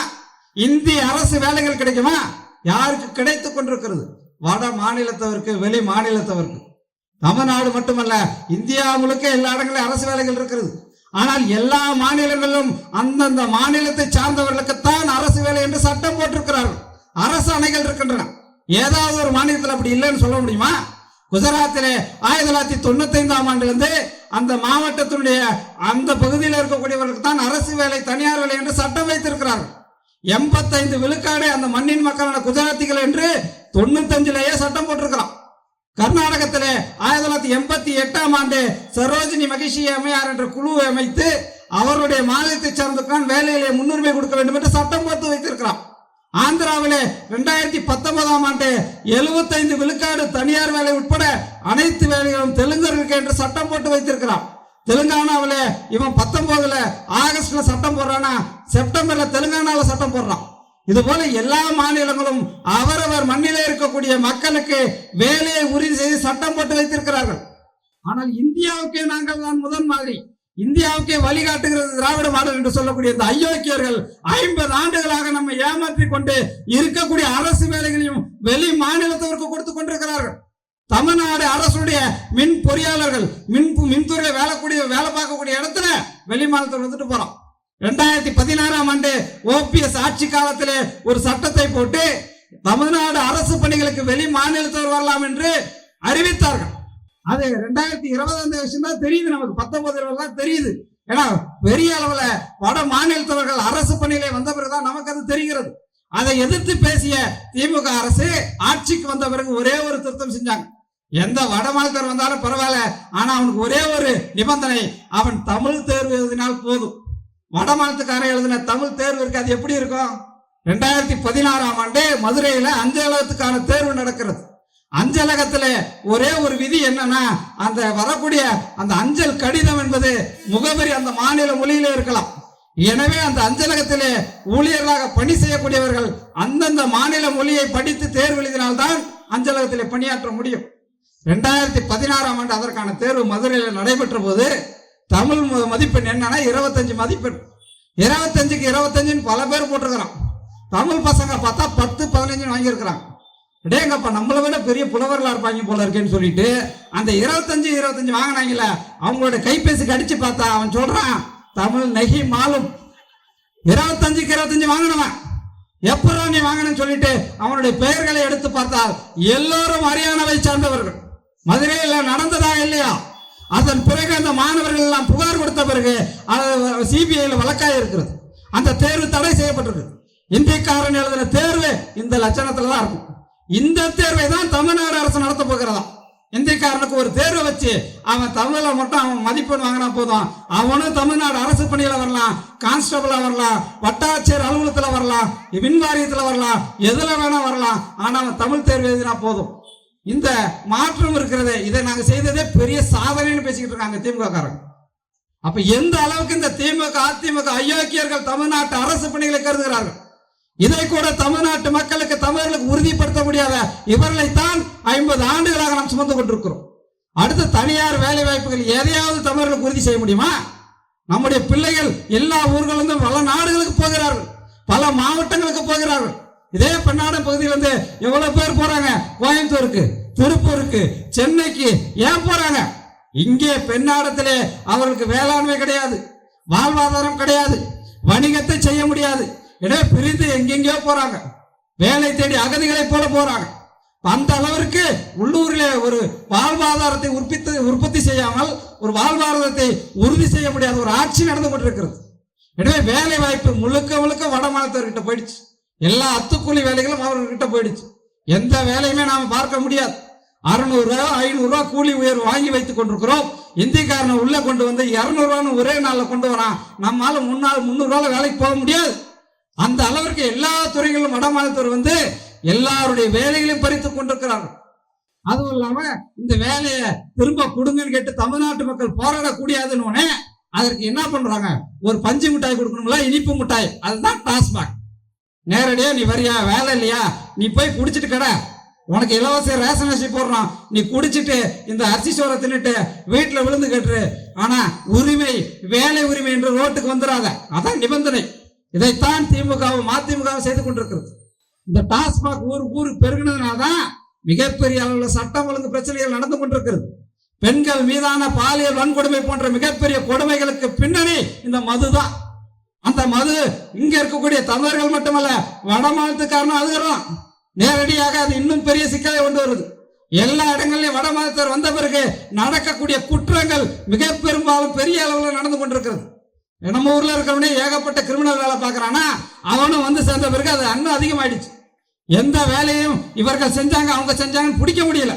இந்திய அரசு வேலைகள் கிடைக்குமா? யாருக்கு கிடைத்துக் கொண்டிருக்கிறது? வட மாநிலத்தவருக்கு, வெளி மாநிலத்தவருக்கு. தமிழ்நாடு மட்டுமல்ல, இந்தியா முழுக்க எல்லா இடங்களிலும் அரசு வேலைகள் இருக்கிறது. ஆனால் எல்லா மாநிலங்களிலும் அந்தந்த மாநிலத்தை சார்ந்தவர்களுக்குத்தான் அரசு வேலை என்று சட்டம் போட்டிருக்கிறார்கள். அரசு அணைகள் இருக்கின்றன. ஏதாவது ஒரு மாநிலத்தில் அப்படி இல்லைன்னு சொல்ல முடியுமா? குஜராத்திலே 1995ஆம் ஆண்டிலிருந்து அந்த மாவட்டத்தினுடைய அந்த பகுதியில் இருக்கக்கூடியவர்களுக்கு தான் அரசு வேலை, தனியார் வேலை என்று சட்டம் வைத்திருக்கிறார்கள். 85 விழுக்காடு அந்த மண்ணின் மக்களான குஜராத்திகள் என்று 95லேயே சட்டம் போட்டிருக்கிறான். கர்நாடகத்திலே 1988ஆம் ஆண்டு சரோஜினி மகிஷி அம்மையார் என்ற குழுவை அமைத்து அவருடைய மாநிலத்தை சார்ந்ததான் வேலையிலே முன்னுரிமை கொடுக்க வேண்டும் என்று சட்டம் போட்டு வைத்திருக்கிறான். ஆந்திராவிலே 2019ஆம் ஆண்டு 75 விழுக்காடு தனியார் வேலை உட்பட அனைத்து வேலைகளும் தெலுங்கர்களுக்கு என்று சட்டம் போட்டு வைத்திருக்கிறான். தெலுங்கானாவிலே இவன் 19ல ஆகஸ்ட்ல சட்டம் போடுறானா, செப்டம்பர்ல தெலுங்கானால சட்டம் போடுறான். இது போல எல்லா மாநிலங்களும் அவரவர் மண்ணிலே இருக்கக்கூடிய மக்களுக்கு வேலையை உறுதி செய்து சட்டம் போட்டு வைத்திருக்கிறார்கள். ஆனால் இந்தியாவுக்கே நாங்கள் தான் முதன் மாதிரி, இந்தியாவுக்கே வழிகாட்டுகிறது திராவிட மாடல் என்று சொல்லக்கூடிய இந்த அயோக்கியர்கள் 50 ஆண்டுகளாக நம்ம ஏமாற்றிக் கொண்டு இருக்கக்கூடிய அரசு வேலைகளையும் வெளி மாநிலத்தவருக்கு கொடுத்து கொண்டிருக்கிறார்கள். தமிழ்நாடு அரசுடைய மின் பொறியாளர்கள் மின்துறையில வேலை பார்க்கக்கூடிய இடத்துல வெளி மாநிலத்தில் வந்துட்டு போறோம். 2016ஆம் ஆண்டு ஓபிஎஸ் ஆட்சி காலத்திலே ஒரு சட்டத்தை போட்டு தமிழ்நாடு அரசு பணிகளுக்கு வெளி மாநிலத்தவர் வரலாம் என்று அறிவித்தார்கள். அது 2020 விஷயம் தான் தெரியுது நமக்கு, 19 தான் தெரியுது. ஏன்னா பெரிய அளவுல வட மாநிலத்தவர்கள் அரசு பணியிலே வந்த பிறகுதான் நமக்கு அது தெரிகிறது. அதை எதிர்த்து பேசிய திமுக அரசு ஆட்சிக்கு வந்த பிறகு ஒரே ஒரு திருத்தம் செஞ்சாங்க. எந்த வட மாநிலத்தவர் வந்தாலும் பரவாயில்ல, ஆனா அவனுக்கு ஒரே ஒரு நிபந்தனை, அவன் தமிழ் தேர்வு எழுதினால் போதும். வட மாநிலத்துக்காரன் எழுதின தமிழ் தேர்வு இருக்கு, அது எப்படி இருக்கும்? 2016ஆம் ஆண்டு மதுரையில அஞ்சலகத்துக்கான தேர்வு நடக்கிறது. அஞ்சலகத்துல ஒரே ஒரு விதி என்னன்னா, அந்த வரக்கூடிய அந்த அஞ்சல் கடிதம் என்பது முகவரி அந்த மாநில மொழியிலே இருக்கலாம். எனவே அந்த அஞ்சலகத்திலே ஊழியர்களாக பணி செய்யக்கூடியவர்கள் அந்தந்த மாநில மொழியை படித்து தேர்வு எழுதினால்தான் அஞ்சலகத்திலே பணியாற்ற முடியும். 2016ஆம் ஆண்டு அதற்கான தேர்வு மதுரையில் நடைபெற்ற போது தமிழ் மதிப்பெண் என்னன்னா 25 மதிப்பெண். 25க்கு 25 பல பேர் போட்டிருக்கிறான். தமிழ் பசங்க பார்த்தா 10-15 வாங்கியிருக்கிறாங்க. டேங்கப்பா, நம்மளை விட பெரிய புலவர்களா இருப்பாங்க போல இருக்கேன்னு சொல்லிட்டு அந்த 25 வாங்கினாங்கல்ல, அவங்களோட கைபேசிக்கு அடிச்சு பார்த்தா அவன் சொல்றான், தமிழ் நெகி மாலும். 25க்கு 25 வாங்கினவன் எப்பறம் நீ வாங்கணும்னு சொல்லிட்டு அவனுடைய பெயர்களை எடுத்து பார்த்தால் எல்லோரும் ஹரியானாவை சார்ந்தவர்கள். மதுரையில் நடந்ததா இல்லையா? அதன் பிறகு அந்த மாணவர்கள் எல்லாம் புகார் கொடுத்த பிறகு சிபிஐல வழக்காக இருக்கிறது. அந்த தேர்வு தடை செய்யப்பட்டிருக்கு. இந்தியக்காரன் எழுதின தேர்வு இந்த லட்சணத்துல தான் இருக்கும். இந்த தேர்வை தான் தமிழ்நாடு அரசு நடத்த போகிறதா? இந்தியக்காரனுக்கு ஒரு தேர்வை வச்சு அவன் தமிழ்ல மட்டும் அவன் மதிப்பெண் வாங்கினா போதும், அவனும் தமிழ்நாடு அரசு பணியில வரலாம், கான்ஸ்டபிளா வரலாம், வட்டாட்சியர் அலுவலகத்துல வரலாம், மின்வாரியத்துல வரலாம், எதுல வேணா வரலாம். ஆனா அவன் தமிழ் தேர்வு எழுதினா போதும். இந்த மாற்றம் இருக்கிறது. இதை நாங்க செய்ததே பெரிய சாதனைன்னு பேசிக்கிட்டு இருக்காங்க திமுக காரங்க. அப்ப எந்த அளவுக்கு இந்த திமுக அதிமுக அயோக்கியர்கள் தமிழ்நாட்டு அரசு பணிகளை கருதுகிறார்கள். இதை கூட தமிழ்நாட்டு மக்களுக்கு தமிழர்களுக்கு உறுதிப்படுத்த முடியாத இவர்களைத்தான் 50 ஆண்டுகளாக நாம் சுமந்து கொண்டிருக்கிறோம். அடுத்து தனியார் வேலை வாய்ப்புகள் எதையாவது தமிழர்களுக்கு உறுதி செய்ய முடியுமா? நம்முடைய பிள்ளைகள் எல்லா ஊர்களிலும் பல நாடுகளுக்கு போகிறார்கள், பல மாவட்டங்களுக்கு போகிறார்கள். இதே பெண்ணாடம் பகுதியிலிருந்து எவ்வளவு பேர் போறாங்க கோயம்புத்தூருக்கு, திருப்பூருக்கு, சென்னைக்கு. ஏன் போறாங்க? இங்கே பெண்ணாடத்திலே அவர்களுக்கு வேளாண்மை கிடையாது, வாழ்வாதாரம் கிடையாது, வணிகத்தை செய்ய முடியாது. எனவே பிரிந்து எங்கெங்கயோ போறாங்க, வேலை தேடி அகதிகளை போல போறாங்க. அந்த அளவிற்கு உள்ளூரிலே ஒரு வாழ்வாதாரத்தை உற்பத்தி செய்யாமல் ஒரு வாழ்வாதாரத்தை உறுதி செய்ய முடியாத ஒரு ஆட்சி நடந்து கொண்டிருக்கிறது. எனவே வேலை வாய்ப்பு முழுக்க முழுக்க வட மாநிலத்திற்கிட்ட போயிடுச்சு. எல்லா அத்துக்கூலி வேலைகளும் அவர்கிட்ட போயிடுச்சு. எந்த வேலையுமே நாம பார்க்க முடியாது. 600 ரூபா 500 ரூபா கூலி உயர்வு வாங்கி வைத்துக் கொண்டிருக்கிறோம். இந்திக்காரனை உள்ள கொண்டு வந்து 200 ரூபான்னு ஒரே நாள்ல கொண்டு வரான். நம்மால 300 ரூபாய் வேலைக்கு போக முடியாது. அந்த அளவிற்கு எல்லா துறைகளிலும் வட மாநிலத்தவர் வந்து எல்லாருடைய வேலைகளையும் பறித்துக் கொண்டிருக்கிறார்கள். அதுவும் இல்லாம இந்த வேலையை திரும்ப கொடுங்கன்னு கேட்டு தமிழ்நாட்டு மக்கள் போராடக்கூடியதுன்னு அதற்கு என்ன பண்றாங்க? ஒரு பஞ்சு மிட்டாய் கொடுக்கணும்ல, இனிப்பு மிட்டாய். அதுதான் டாஸ்மாக். நேரடியா நீ வரியா, வேலை இல்லையா, நீ போய் குடிச்சிட்டு கடை, உனக்கு இலவச ரேஷன் அரிசி போடுறான், நீ குடிச்சிட்டு இந்த அரிசி சோறை தின்னுட்டு வீட்டுல விழுந்து கேட்டுரு. ஆனா உரிமை, வேலை உரிமை என்று ரோட்டுக்கு வந்துடாத. அதான் நிபந்தனை. இதைத்தான் திமுகவும் அதிமுகவும் செய்து கொண்டிருக்கிறது. இந்த டாஸ்மாக் ஊருக்கு பெருகினதுனால்தான் மிகப்பெரிய அளவுல சட்டம் ஒழுங்கு பிரச்சனைகள் நடந்து கொண்டிருக்கிறது. பெண்கள் மீதான பாலியல் வன்கொடுமை போன்ற மிகப்பெரிய கொடுமைகளுக்கு பின்னணி இந்த மதுதான். அந்த மது இங்க இருக்கக்கூடிய தமிழர்கள் மட்டுமல்ல, வட மாநிலத்துக்காரனும் அதுதான். நேரடியாக அது இன்னும் பெரிய சிக்கலை கொண்டு வருது. எல்லா இடங்களிலும் வட மாநிலத்தவர் வந்த பிறகு நடக்கக்கூடிய குற்றங்கள் மிக பெரும்பாலும் பெரிய அளவில் நடந்து கொண்டிருக்கிறது. நம்ம ஊர்ல இருக்கிறவனே ஏகப்பட்ட கிரிமினல் வேலை பார்க்கறானா, அவனும் வந்து சேர்ந்த பிறகு அது இன்னும் அதிகமாயிடுச்சு. எந்த வேலையும் இவர்கள் செஞ்சாங்க அவங்க செஞ்சாங்கன்னு பிடிக்க முடியல.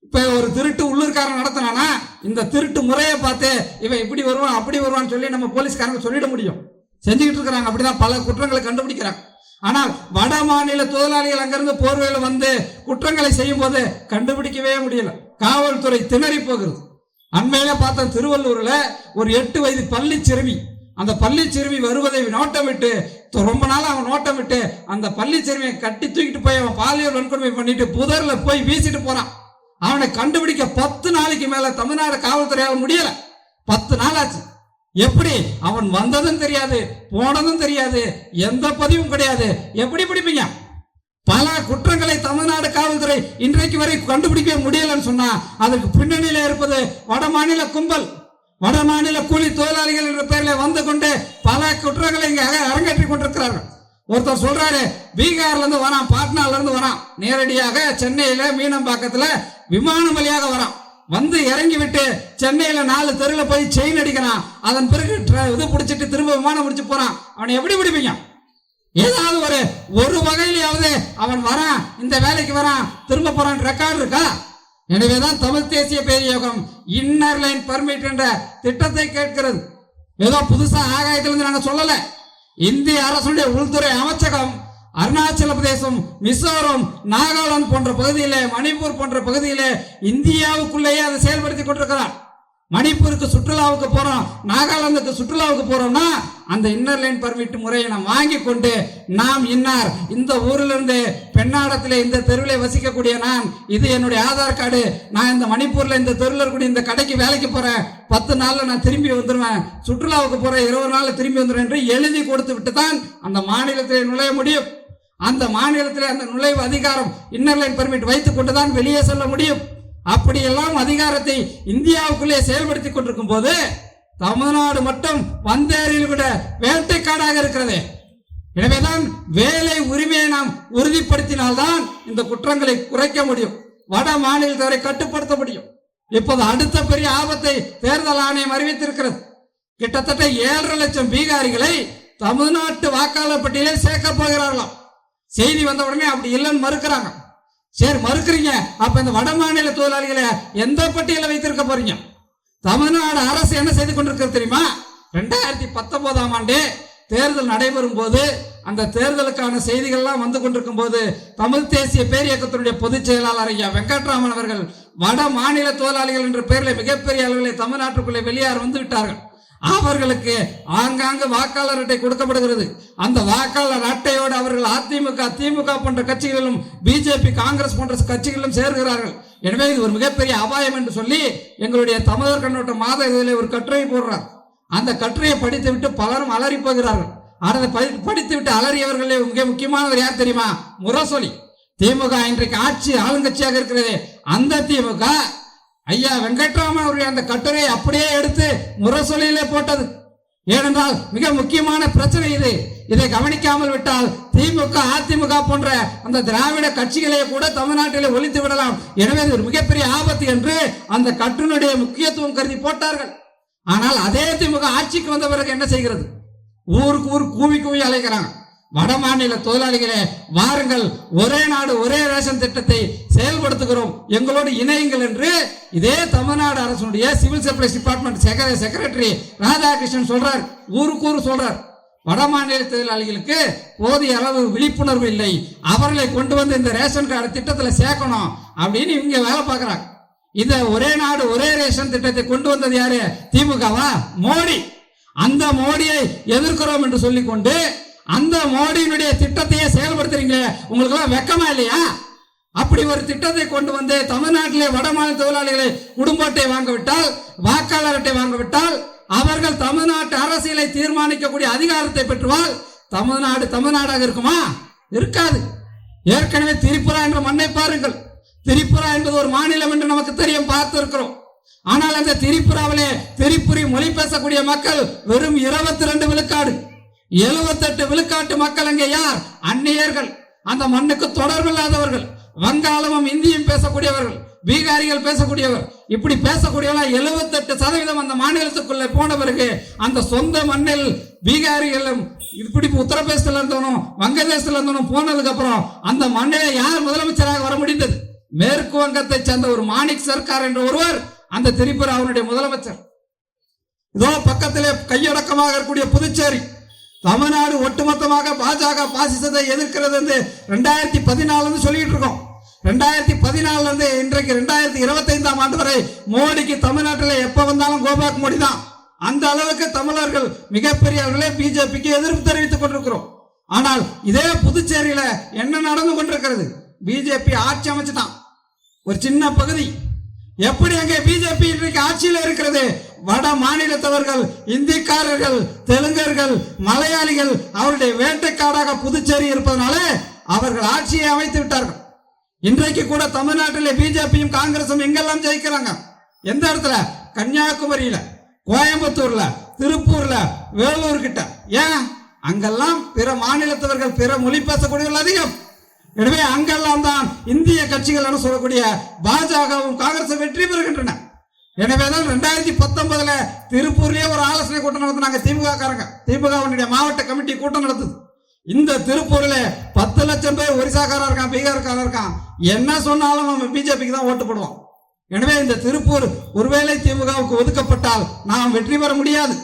இப்ப ஒரு திருட்டு உள்ளூர்காரன் நடத்தினானா இந்த திருட்டு முறையை பார்த்து இவன் இப்படி வருவான் அப்படி வருவான்னு சொல்லி நம்ம போலீஸ்காரங்க சொல்லிட முடியும். செஞ்சுக்கிட்டு இருக்கிறாங்க. அப்படிதான் பல குற்றங்களை கண்டுபிடிக்கிறாங்க. ஆனால் வட மாநில தொழிலாளிகள் அங்கிருந்து போர்வையில வந்து குற்றங்களை செய்யும் போது கண்டுபிடிக்கவே முடியல. காவல்துறை திணறி போகிறது. அண்மையில பார்த்த திருவள்ளூர்ல ஒரு 8 வயது பள்ளி சிறுமி, அந்த பள்ளி சிறுமி வருவதை நோட்டம் விட்டு ரொம்ப நாள் அவன் நோட்டம் விட்டு அந்த பள்ளி சிறுமியை கட்டி தூக்கிட்டு போய் அவன் பாலியல் வன்கொடுமை பண்ணிட்டு புதர்ல போய் வீசிட்டு போறான். அவனை கண்டுபிடிக்க 10 நாளைக்கு மேல தமிழ்நாடு காவல்துறையால் முடியல. 10 நாள் ஆச்சு. எப்படி? அவன் வந்ததும் தெரியாது, போனதும் தெரியாது, எந்த பதிவும் கிடையாது. எப்படி பிடிப்பீங்க? பல குற்றங்களை தமிழ்நாடு காவல்துறை இன்றைக்கு வரை கண்டுபிடிக்க முடியலன்னு சொன்னா அதற்கு பின்னணியில இருப்பது வட மாநில கும்பல், வட மாநில கூலி தொழிலாளிகள் என்ற பெயரில் வந்து கொண்டு பல குற்றங்களை இங்க அரங்கேற்றி கொண்டிருக்கிறார்கள். ஒருத்தர் சொல்றாரு, பீகார்ல இருந்து வரான், பாட்னால இருந்து வரான், நேரடியாக சென்னையில மீனம்பாக்கத்துல விமானம் வழியாக வரான். வந்து இறங்கி விட்டு சென்னையில 4 தெருவில் போய் செயின் அடிக்கிறான். அதன் பிறகு இது பிடிச்சிட்டு திரும்ப விமானம் பிடிச்சு போறான். அவனை எப்படி பிடிப்பீங்க? ஏதாவது ஒரு வகையிலாவது அவன் வரான், இந்த வேலைக்கு வரான், திரும்ப போறான் ரெக்கார்டு இருக்கா? எனவேதான் தமிழ் தேசிய பேரியக்கம் இன்னர் லைன் பர்மிட் என்ற திட்டத்தை கேட்கிறது. ஏதோ புதுசா ஆகாயத்திலிருந்து நாங்க சொல்லல. இந்திய அரசுடைய உள்துறை அமைச்சகம் அருணாச்சல பிரதேசம், மிசோரம், நாகாலாந்து போன்ற பகுதியிலே, மணிப்பூர் போன்ற பகுதியிலே இந்தியாவுக்குள்ளேயே அதை செயல்படுத்தி கொண்டிருக்கிறார். மணிப்பூருக்கு சுற்றுலாவுக்கு போறோம், நாகாலாந்துக்கு சுற்றுலாவுக்கு போறோம்னா அந்த இன்னர் லைன் பர்மிட் முறையை நாம் வாங்கி கொண்டு நாம் இன்னார் இந்த ஊரிலிருந்து பெண்ணாடத்திலே இந்த தெருவிலே வசிக்கக்கூடிய நான், இது என்னுடைய ஆதார் கார்டு, நான் இந்த மணிப்பூர்ல இந்த தெருவில் இருக்கக்கூடிய இந்த கடைக்கு வேலைக்கு போறேன், 10 நாள்ல நான் திரும்பி வந்துடுவேன், சுற்றுலாவுக்கு போறேன் 20 நாள்ல திரும்பி வந்துடுவேன் என்று எழுதி கொடுத்து விட்டு தான் அந்த மாநிலத்திலே நுழைய முடியும். அந்த மாநிலத்திலே அந்த நுழைவு அதிகாரம் இன்னர் லைன் பர்மிட் வைத்துக் கொண்டுதான் வெளியே செல்ல முடியும். அப்படியெல்லாம் அதிகாரத்தை இந்தியாவுக்குள்ளே செயல்படுத்தி கொண்டிருக்கும் போது தமிழ்நாடு மட்டும் வந்தேரியில் கூட வேட்டைக்காடாக இருக்கிறது. எனவேதான் வேலை உரிமையை நாம் உறுதிப்படுத்தினால்தான் இந்த குற்றங்களை குறைக்க முடியும், வட மாநிலத்தவரை கட்டுப்படுத்த முடியும். இப்போது அடுத்த பெரிய ஆபத்தை தேர்தல் ஆணையம் அறிவித்திருக்கிறது. கிட்டத்தட்ட 7.5 லட்சம் பீகாரிகளை தமிழ்நாட்டு வாக்காளர் பட்டியலில் சேர்க்க போகிறார்களாம். செய்தி வந்த உடனே அப்படி இல்லைன்னு மறுக்கிறாங்க. சரி மறுக்கிறீங்க, அப்ப இந்த வட மாநில தொழிலாளிகளை எந்த பட்டியல வைத்திருக்க போறீங்க? தமிழ்நாடு அரசு என்ன செய்து கொண்டிருக்கிறது தெரியுமா? 2019ஆம் ஆண்டு தேர்தல் நடைபெறும் போது அந்த தேர்தலுக்கான செய்திகள்லாம் வந்து கொண்டிருக்கும் போது தமிழ் தேசிய பேரியக்கத்தினுடைய பொதுச் செயலாளர் ஐயா வெங்கட்ராமன் அவர்கள் வட மாநில தொழிலாளிகள் என்ற பெயரில் மிகப்பெரிய அளவில் தமிழ்நாட்டுக்குள்ளே வெளியார் வந்து விட்டார்கள். அவர்களுக்கு ஆங்காங்கு வாக்காளர் அட்டை கொடுக்கப்படுகிறது. அந்த வாக்காளர் அட்டையோடு அவர்கள் அதிமுக, திமுக போன்ற கட்சிகளிலும், பிஜேபி, காங்கிரஸ் போன்ற கட்சிகளிலும் சேர்கிறார்கள். எனவே இது ஒரு மிகப்பெரிய அபாயம் என்று சொல்லி எங்களுடைய தமிழர் கண்ணோட்ட மாத இதழில் ஒரு கட்டுரை போடுறார். அந்த கட்டுரையை படித்து விட்டு பலரும் அலறி போகிறார்கள். அதை படித்து விட்டு அலறியவர்களே மிக முக்கியமானவர் யார் தெரியுமா? முரசொலி. திமுக இன்றைக்கு ஆட்சி ஆளுங்கட்சியாக இருக்கிறது. அந்த திமுக ஐயா வெங்கட்ராமன் அவருடைய அந்த கட்டுரையை அப்படியே எடுத்து முரசொலியிலே போட்டது. ஏனென்றால் மிக முக்கியமான பிரச்சனை இது. இதை கவனிக்காமல் விட்டால் திமுக அதிமுக போன்ற அந்த திராவிட கட்சிகளை கூட தமிழ்நாட்டிலே ஒழித்து விடலாம். எனவே இது ஒரு மிகப்பெரிய ஆபத்து என்று அந்த கட்டுரையுடைய முக்கியத்துவம் கருதி போட்டார்கள். ஆனால் அதே திமுக ஆட்சிக்கு வந்த பிறகு என்ன செய்கிறது? ஊருக்கு ஊர் கூவி கூவி அழைக்கிறாங்க. வட மாநில தொழிலாளிகளே வாருங்கள், ஒரே நாடு ஒரே ரேஷன் திட்டத்தை செயல்படுத்துகிறோம், எங்களோடு இணையுங்கள் என்று இதே தமிழ்நாடு அரசுடைய civil supplies department secretary Radhakrishnan சொல்றார். ஊருக்கு ஊர் சொல்றார். வட மாநில தொழிலாளிகளுக்கு போதிய அளவு விழிப்புணர்வு இல்லை, அவர்களை கொண்டு வந்து இந்த ரேஷன் கார்டு திட்டத்தில் சேர்க்கணும் அப்படின்னு இவங்க வேலை பார்க்கறாங்க. இந்த ஒரே நாடு ஒரே ரேஷன் திட்டத்தை கொண்டு வந்தது யாரு? திமுகவா? மோடி. அந்த மோடியை எதிர்க்கிறோம் என்று சொல்லிக்கொண்டு அந்த மோடியினுடைய திட்டத்தையே செயல்படுத்துறீங்களே, உங்களுக்கு எல்லாம் வெக்கமா இல்லையா? அப்படி ஒரு திட்டத்தை கொண்டு வந்து தமிழ்நாட்டிலே வட மாநில தொழிலாளிகளை குடும்ப அட்டை வாங்கவிட்டால், வாக்காளர் அட்டை வாங்கவிட்டால், அவர்கள் தமிழ்நாட்டு அரசியலை தீர்மானிக்கக்கூடிய அதிகாரத்தை பெற்றுவால் தமிழ்நாடாக இருக்குமா? இருக்காது. ஏற்கனவே திரிபுரா என்ற மண்ணை பாருங்கள். திரிபுரா என்பது ஒரு மாநிலம் என்று நமக்கு தெரியும், பார்த்து இருக்கிறோம். ஆனால் அந்த திரிபுராவிலே திரிபுரி மொழி பேசக்கூடிய மக்கள் வெறும் 22 விழுக்காடு. 78 விழுக்காட்டு மக்கள் அங்கே யார்? அந்நியர்கள், அந்த மண்ணுக்கு தொடர்பில்லாதவர்கள், வங்காளமும் இந்தியும் பேசக்கூடியவர்கள், பீகாரிகள் பேசக்கூடியவர், இப்படி பேசக்கூடியவர்கள் 78% அந்த மாநிலத்துக்குள்ள போன பிறகு அந்த சொந்த மண்ணில் பீகாரிகளும் இப்படி உத்தரப்பிரதேசத்துல இருந்தவனும் வங்கதேசத்துல இருந்தவனும் போனதுக்கு அப்புறம் அந்த மண்ணில யார் முதலமைச்சராக வர முடிந்தது? மேற்கு வங்கத்தை சேர்ந்த ஒரு மாணிக் சர்க்கார் என்ற ஒருவர் அந்த திரிபுரா அவனுடைய முதலமைச்சர். இதோ பக்கத்திலே கையடக்கமாக இருக்கக்கூடிய புதுச்சேரி. தமிழ்நாடு ஒட்டுமொத்தமாக பாஜக பாசிசத்தை எதிர்க்கிறது என்று 2014 சொல்லிட்டு இருக்கோம். 2014 இருந்து இன்றைக்கு 2025 ஆண்டு வரை மோடிக்கு தமிழ்நாட்டில் எப்ப வந்தாலும் கோபாக் மோடி தான். அந்த அளவுக்கு தமிழர்கள் மிகப்பெரியவர்களே பிஜேபிக்கு எதிர்ப்பு தெரிவித்துக் கொண்டிருக்கிறோம். ஆனால் இதே புதுச்சேரியில என்ன நடந்து கொண்டிருக்கிறது? பிஜேபி ஆட்சி அமைச்சுட்டான் ஒரு சின்ன பகுதி. எப்படி அங்கே பிஜேபி இன்றைக்கு ஆட்சியில் இருக்கிறது? வட மாநிலத்தவர்கள், இந்திக்காரர்கள், தெலுங்கர்கள், மலையாளிகள் அவருடைய வேட்டைக்காடாக புதுச்சேரி இருப்பதனால அவர்கள் ஆட்சியை அமைத்து விட்டார்கள். இன்றைக்கு கூட தமிழ்நாட்டில் பிஜேபியும் காங்கிரசும் எங்கெல்லாம் ஜெயிக்கிறாங்க? எந்த இடத்துல? கன்னியாகுமரியில, கோயம்புத்தூர்ல, திருப்பூர்ல, வேலூர் கிட்ட. ஏன்? அங்கெல்லாம் பிற மாநிலத்தவர்கள், பிற மொழி பேசக்கூடியவர்கள் அதிகம். எனவே அங்கெல்லாம் தான் இந்திய கட்சிகள் சொல்லக்கூடிய பாஜகவும் காங்கிரசும் வெற்றி பெறுகின்றன. எனவேதான் 2019 திருப்பூர்லயே ஒரு ஆலோசனை கூட்டம் நடத்தினாங்க திமுக மாவட்ட கமிட்டி கூட்டம் நடத்துது. இந்த திருப்பூர்ல 10 லட்சம் பேர் ஒரிசாக்காரா இருக்கான், பீகார்காரா இருக்கான். என்ன சொன்னாலும் நம்ம பிஜேபிக்கு தான் ஓட்டு போடுவோம். எனவே இந்த திருப்பூர் ஒருவேளை திமுகவுக்கு ஒதுக்கப்பட்டால் நாம் வெற்றி பெற முடியாது.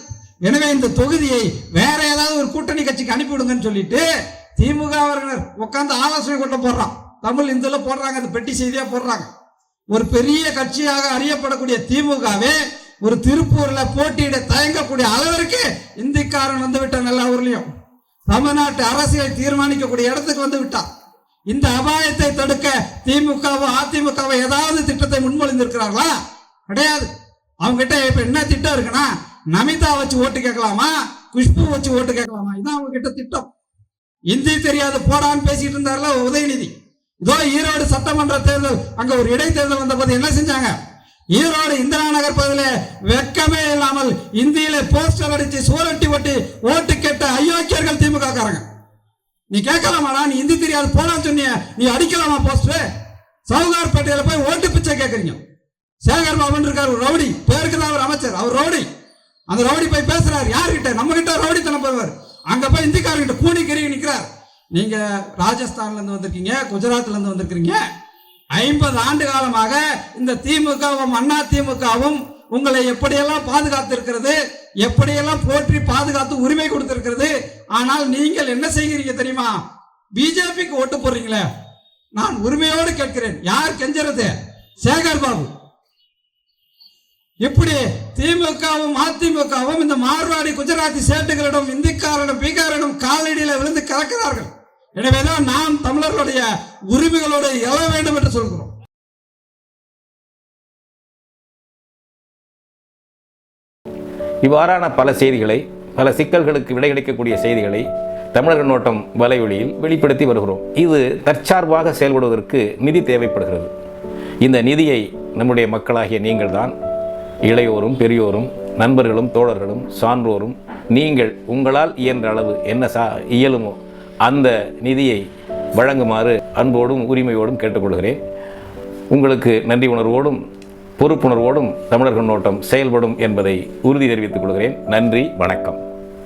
எனவே இந்த தொகுதியை வேற ஏதாவது ஒரு கூட்டணி கட்சிக்கு அனுப்பிவிடுங்கன்னு சொல்லிட்டு திமுக உட்கார்ந்து ஆலோசனை கூட்டம் போடுறான். தமிழ் இந்துல போடுறாங்க, அந்த பெட்டி செய்தியா போடுறாங்க. ஒரு பெரிய கட்சியாக அறியப்படக்கூடிய திமுகவே ஒரு திருப்பூர்ல போட்டியிட தயங்கக்கூடிய அளவிற்கு இந்திக்காரன் வந்து விட்டான். எல்லா ஊர்லயும் தமிழ்நாட்டு அரசியலை தீர்மானிக்கக்கூடிய இடத்துக்கு வந்து விட்டான். இந்த அபாயத்தை தடுக்க திமுகவும் அதிமுகவும் ஏதாவது திட்டத்தை முன்மொழிந்திருக்கிறார்களா? கிடையாது. அவங்க கிட்ட இப்ப என்ன திட்டம் இருக்குன்னா, நமிதா வச்சு ஓட்டு கேட்கலாமா, குஷ்பு வச்சு ஓட்டு கேட்கலாமா, இதான் அவங்க கிட்ட திட்டம். இந்தி தெரியாது போடான்னு பேசிட்டு இருந்தார்ல உதயநிதி. இதோ ஈரோடு சட்டமன்ற தேர்தல், அங்க ஒரு இடைத்தேர்தல் வந்த போது என்ன செஞ்சாங்க? ஈரோடு இந்திரா நகர் பகுதியில் வெக்கமே இல்லாமல் இந்தியில போஸ்டர் அடிச்சு சூரட்டி ஓட்டி ஓட்டு கேட்ட அயோக்கியர்கள் திமுக காரங்க. நீ கேட்கலாமாடா? நீ இந்தி தெரியாது போடான்னு சொன்னிய, நீ அடிக்கலாமா போஸ்டர்? சவுகார்பேட்டையில போய் ஓட்டு பிச்சை கேட்கறீங்க. சேகர் பாபன் இருக்கார், ஒரு ரவுடி, பேருக்கு தான் அவர் அமைச்சர், அவர் ரவுடி. அந்த ரவுடி போய் பேசுறாரு யார்கிட்ட? நம்ம கிட்ட ரவுடி தனம் போவார். அங்க போய் இந்திக்காரர்கிட்ட கூணி கறி நிற்கிறார். நீங்க ராஜஸ்தான்ல இருந்து வந்திருக்கீங்க, குஜராத்ல இருந்து வந்திருக்கீங்க. 50 ஆண்டு காலமாக இந்த திமுகவும் அண்ணா திமுகவும் உங்களை எப்படியெல்லாம் பாதுகாத்து இருக்கிறது, எப்படியெல்லாம் போற்றி பாதுகாத்து உரிமை கொடுத்திருக்கிறது. ஆனால் நீங்கள் என்ன செய்கிறீங்க தெரியுமா? பிஜேபிக்கு ஓட்டு போடுறீங்களே. நான் உரிமையோடு கேட்கிறேன், யார் கெஞ்சறது? சேகர் பாபு. இப்படி திமுகவும் அதிமுகவும் இந்த மார்வாடி குஜராத்தி சேட்டுகளிடம், இந்திக்காரனும் பீகாரிடம் காலடியில விழுந்து கலக்கிறார்கள். எனவேதான் நாம் தமிழர்களுடைய உரிமைகளோடு எழ வேண்டும் என்று சொல்கிறோம். இவ்வாறான பல செய்திகளை பல சிக்கல்களுக்கு விடை கிடைக்கக்கூடிய செய்திகளை தமிழர் கண்ணோட்டம் வலைவழியில் வெளிப்படுத்தி வருகிறோம். இது தற்சார்பாக செயல்படுவதற்கு நிதி தேவைப்படுகிறது. இந்த நிதியை நம்முடைய மக்களாகிய நீங்கள் தான், இளையோரும் பெரியோரும் நண்பர்களும் தோழர்களும் சான்றோரும் நீங்கள் உங்களால் இயன்ற அளவு என்ன இயலுமோ அந்த நிதியை வழங்குமாறு அன்போடும் உரிமையோடும் கேட்டுக்கொள்கிறேன். உங்களுக்கு நன்றி உணர்வோடும் பொறுப்புணர்வோடும் தமிழர் கண்ணோட்டம் செயல்படும் என்பதை உறுதி தெரிவித்துக் கொள்கிறேன். நன்றி, வணக்கம்.